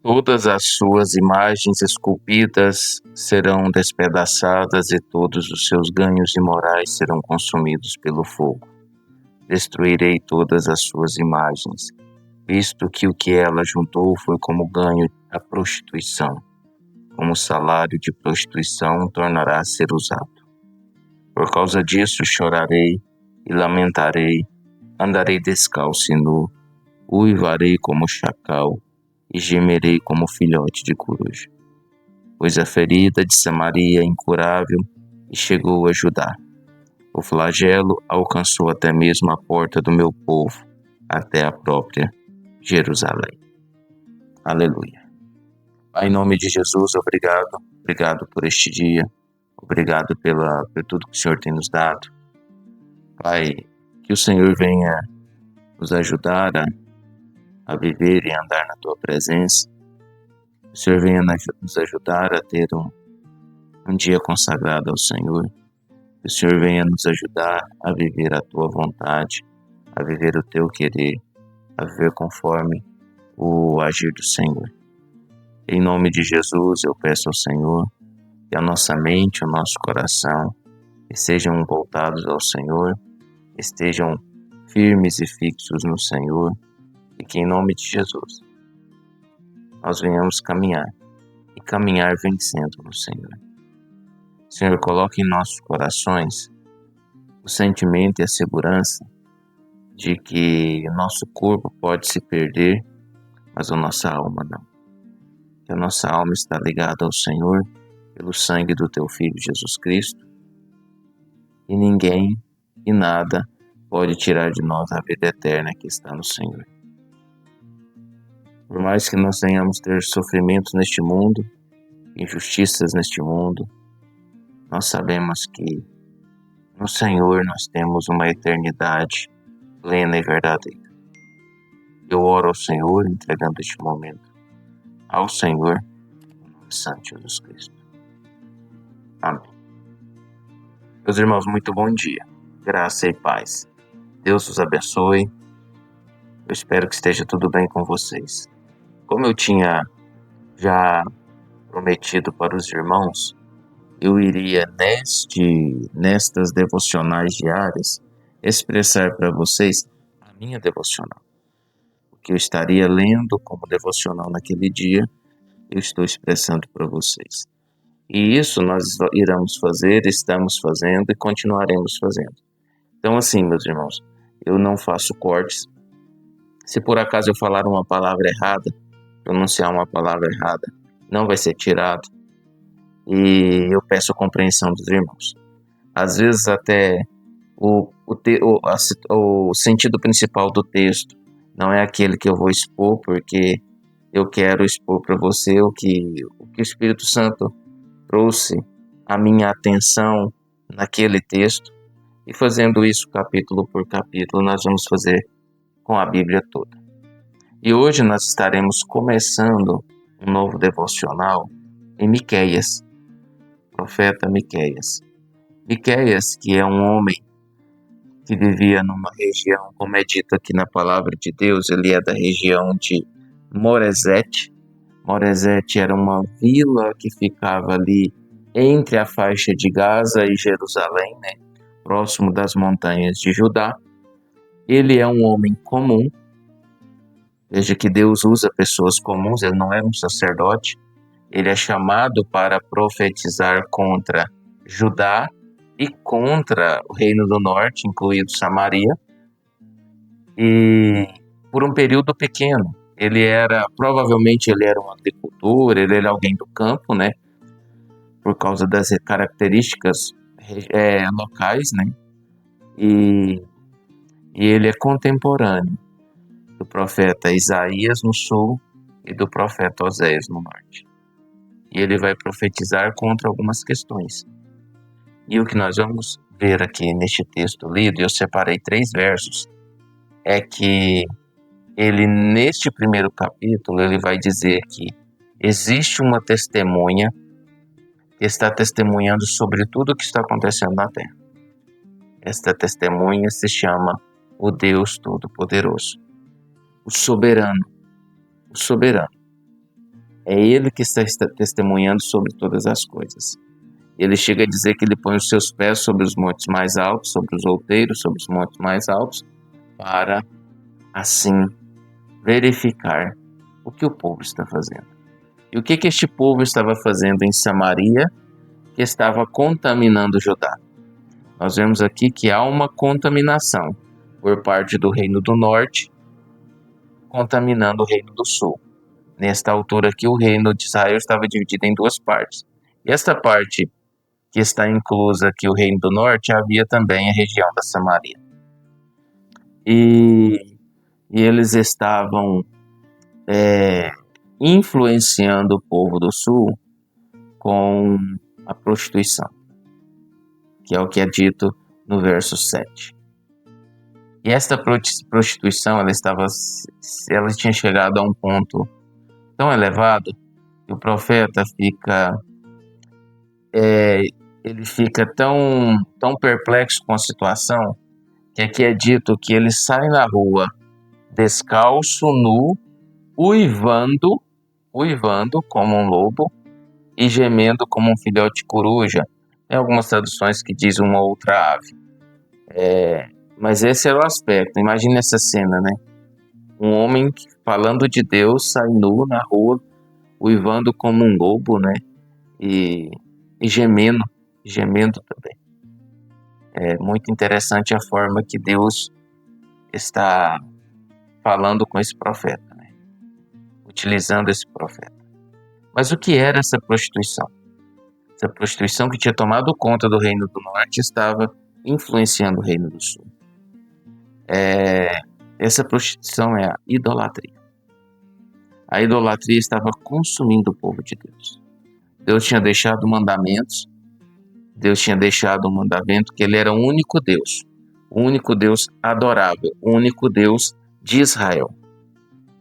Todas as suas imagens esculpidas serão despedaçadas e todos os seus ganhos imorais serão consumidos pelo fogo. Destruirei todas as suas imagens, visto que o que ela juntou foi como ganho à prostituição. Como salário de prostituição tornará a ser usado. Por causa disso chorarei e lamentarei, andarei descalço e nu, uivarei como chacal e gemerei como filhote de coruja. Pois a ferida de Samaria é incurável e chegou a Judá. O flagelo alcançou até mesmo a porta do meu povo, até a própria Jerusalém. Aleluia. Pai, em nome de Jesus, obrigado por este dia, obrigado por tudo que o Senhor tem nos dado. Pai, que o Senhor venha nos ajudar a viver e andar na Tua presença. Que o Senhor venha nos ajudar a ter um dia consagrado ao Senhor. Que o Senhor venha nos ajudar a viver a Tua vontade, a viver o Teu querer, a viver conforme o agir do Senhor. Em nome de Jesus, eu peço ao Senhor que a nossa mente, o nosso coração estejam voltados ao Senhor, estejam firmes e fixos no Senhor, e que em nome de Jesus nós venhamos caminhar e caminhar vencendo no Senhor. Senhor, coloque em nossos corações o sentimento e a segurança de que nosso corpo pode se perder, mas a nossa alma não. Que a nossa alma está ligada ao Senhor pelo sangue do Teu Filho Jesus Cristo, e ninguém e nada pode tirar de nós a vida eterna que está no Senhor. Por mais que nós tenhamos ter sofrimentos neste mundo, injustiças neste mundo, nós sabemos que no Senhor nós temos uma eternidade plena e verdadeira. Eu oro ao Senhor, entregando este momento ao Senhor, em nome santo de Jesus Cristo. Amém. Meus irmãos, muito bom dia. Graça e paz. Deus os abençoe. Eu espero que esteja tudo bem com vocês. Como eu tinha já prometido para os irmãos, eu iria nestas devocionais diárias expressar para vocês a minha devocional. O que eu estaria lendo como devocional naquele dia, eu estou expressando para vocês. E isso nós iremos fazer, estamos fazendo e continuaremos fazendo. Então assim, meus irmãos, eu não faço cortes. Se por acaso eu falar uma palavra errada, pronunciar uma palavra errada, não vai ser tirado. E eu peço a compreensão dos irmãos. Às vezes até o sentido principal do texto não é aquele que eu vou expor, porque eu quero expor para você o que o Espírito Santo trouxe a minha atenção naquele texto, e fazendo isso capítulo por capítulo, nós vamos fazer com a Bíblia toda. E hoje nós estaremos começando um novo devocional em Miqueias, profeta Miqueias. Miqueias, que é um homem que vivia numa região, como é dito aqui na palavra de Deus, ele é da região de Moresete. Moresete era uma vila que ficava ali entre a faixa de Gaza e Jerusalém, próximo das montanhas de Judá. Ele é um homem comum. Veja que Deus usa pessoas comuns, ele não era um sacerdote. Ele é chamado para profetizar contra Judá e contra o Reino do Norte, incluído Samaria. E por um período pequeno. Provavelmente ele era um agricultor, ele era alguém do campo, por causa das características locais, E ele é contemporâneo do profeta Isaías no sul e do profeta Oséias no norte. E ele vai profetizar contra algumas questões. E o que nós vamos ver aqui neste texto lido, eu separei 3 versos, é que ele, neste primeiro capítulo, ele vai dizer que existe uma testemunha que está testemunhando sobre tudo o que está acontecendo na terra. Esta testemunha se chama o Deus Todo-Poderoso, o soberano. É ele que está testemunhando sobre todas as coisas. Ele chega a dizer que ele põe os seus pés sobre os montes mais altos, sobre os outeiros, sobre os montes mais altos, para, assim, verificar o que o povo está fazendo. E o que este povo estava fazendo em Samaria, que estava contaminando Judá? Nós vemos aqui que há uma contaminação por parte do Reino do Norte, contaminando o Reino do Sul. Nesta altura aqui, o Reino de Israel estava dividido em duas partes. E esta parte que está inclusa aqui, o Reino do Norte, havia também a região da Samaria. E eles estavam influenciando o povo do Sul com a prostituição, que é o que é dito no verso 7. E esta prostituição, ela tinha chegado a um ponto tão elevado que o profeta fica tão perplexo com a situação, que aqui é dito que ele sai na rua descalço, nu, uivando como um lobo e gemendo como um filhote de coruja. Tem algumas traduções que dizem uma outra ave. Mas esse era o aspecto. Imagina essa cena, né? Um homem falando de Deus sai nu na rua, uivando como um lobo, né? E gemendo também. É muito interessante a forma que Deus está falando com esse profeta, né? Utilizando esse profeta. Mas o que era essa prostituição? Essa prostituição que tinha tomado conta do Reino do Norte estava influenciando o Reino do Sul. Essa prostituição é a idolatria. A idolatria estava consumindo o povo de Deus. Deus tinha deixado mandamentos. Deus tinha deixado um mandamento que ele era o único Deus adorável, o único Deus de Israel.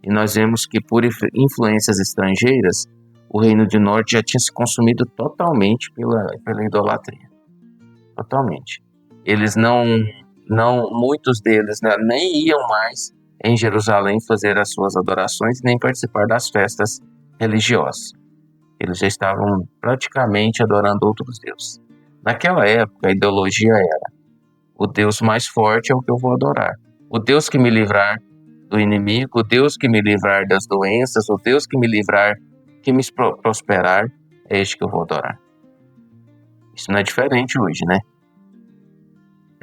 E nós vemos que por influências estrangeiras, o Reino do Norte já tinha se consumido totalmente pela idolatria. Totalmente. Eles muitos deles, né, nem iam mais em Jerusalém fazer as suas adorações, nem participar das festas religiosas. Eles já estavam praticamente adorando outros deuses. Naquela época, a ideologia era: o Deus mais forte é o que eu vou adorar. O Deus que me livrar do inimigo, o Deus que me livrar das doenças, o Deus que me livrar, que me prosperar, é este que eu vou adorar. Isso não é diferente hoje, né?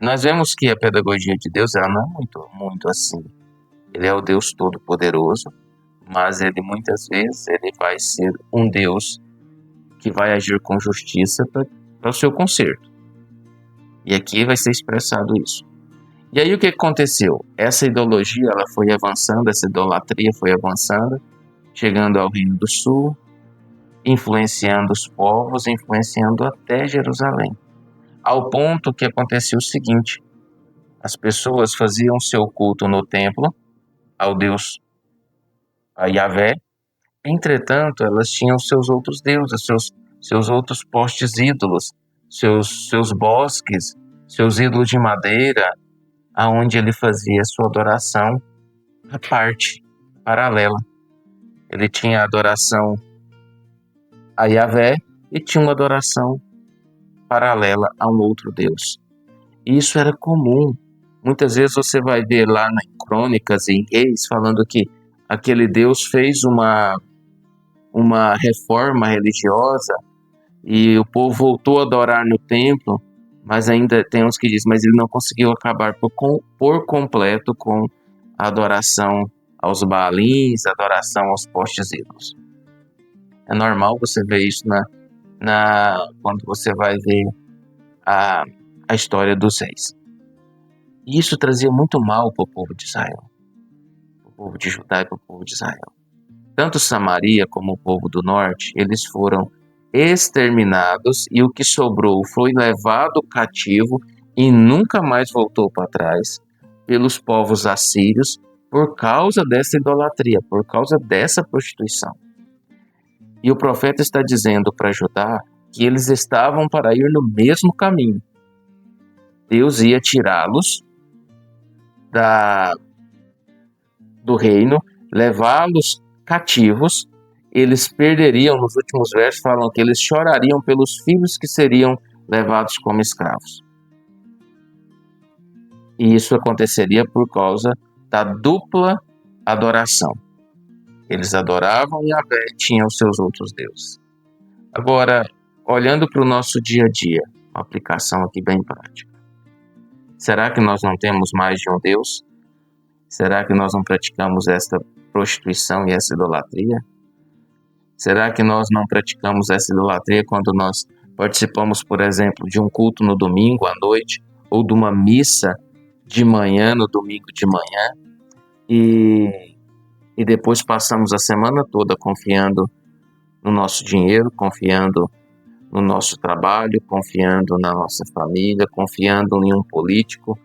Nós vemos que a pedagogia de Deus, ela não é muito assim. Ele é o Deus Todo-Poderoso, mas ele muitas vezes ele vai ser um Deus que vai agir com justiça para o seu conserto. E aqui vai ser expressado isso. E aí o que aconteceu? Essa ideologia ela foi avançando, essa idolatria foi avançando, chegando ao Reino do Sul, influenciando os povos, influenciando até Jerusalém. Ao ponto que acontecia o seguinte: as pessoas faziam seu culto no templo, ao Deus, a Yahvé. Entretanto, elas tinham seus outros deuses, seus outros postes ídolos, seus bosques, seus ídolos de madeira, aonde ele fazia sua adoração à parte, paralela. Ele tinha a adoração a Yahvé e tinha uma adoração paralela a um outro Deus. Isso era comum. Muitas vezes você vai ver lá em Crônicas e em Reis falando que aquele Deus fez uma reforma religiosa e o povo voltou a adorar no templo, mas ainda tem uns que dizem, mas ele não conseguiu acabar por completo com a adoração aos Baalins, a adoração aos postes ídolos. É normal você ver isso quando você vai ver a história dos reis. E isso trazia muito mal para o povo de Israel, para o povo de Judá e para o povo de Israel. Tanto Samaria como o povo do norte, eles foram exterminados e o que sobrou foi levado cativo e nunca mais voltou para trás pelos povos assírios por causa dessa idolatria, por causa dessa prostituição. E o profeta está dizendo para Judá que eles estavam para ir no mesmo caminho. Deus ia tirá-los do reino, levá-los cativos eles perderiam, nos últimos versos falam que eles chorariam pelos filhos que seriam levados como escravos. E isso aconteceria por causa da dupla adoração. Eles adoravam Yahvé e tinham os seus outros deuses. Agora, olhando para o nosso dia a dia, uma aplicação aqui bem prática. Será que nós não temos mais de um Deus? Será que nós não praticamos esta prostituição e essa idolatria? Será que nós não praticamos essa idolatria quando nós participamos, por exemplo, de um culto no domingo à noite ou de uma missa de manhã, no domingo de manhã, e depois passamos a semana toda confiando no nosso dinheiro, confiando no nosso trabalho, confiando na nossa família, confiando em um político,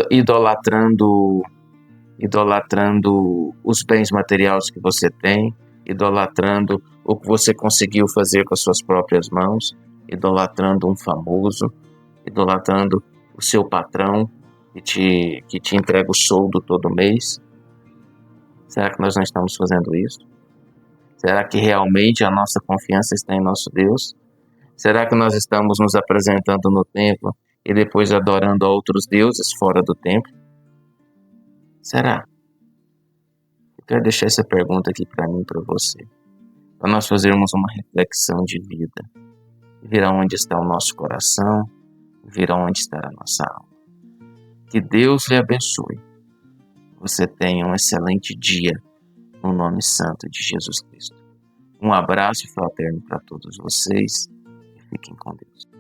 idolatrando os bens materiais que você tem, idolatrando o que você conseguiu fazer com as suas próprias mãos, idolatrando um famoso, idolatrando o seu patrão que te entrega o soldo todo mês. Será que nós não estamos fazendo isso? Será que realmente a nossa confiança está em nosso Deus? Será que nós estamos nos apresentando no templo e depois adorando a outros deuses fora do templo? Será? Eu quero deixar essa pergunta aqui para mim e para você, para nós fazermos uma reflexão de vida, ver aonde está o nosso coração, ver aonde está a nossa alma. Que Deus lhe abençoe. Você tenha um excelente dia no nome santo de Jesus Cristo. Um abraço fraterno para todos vocês e fiquem com Deus.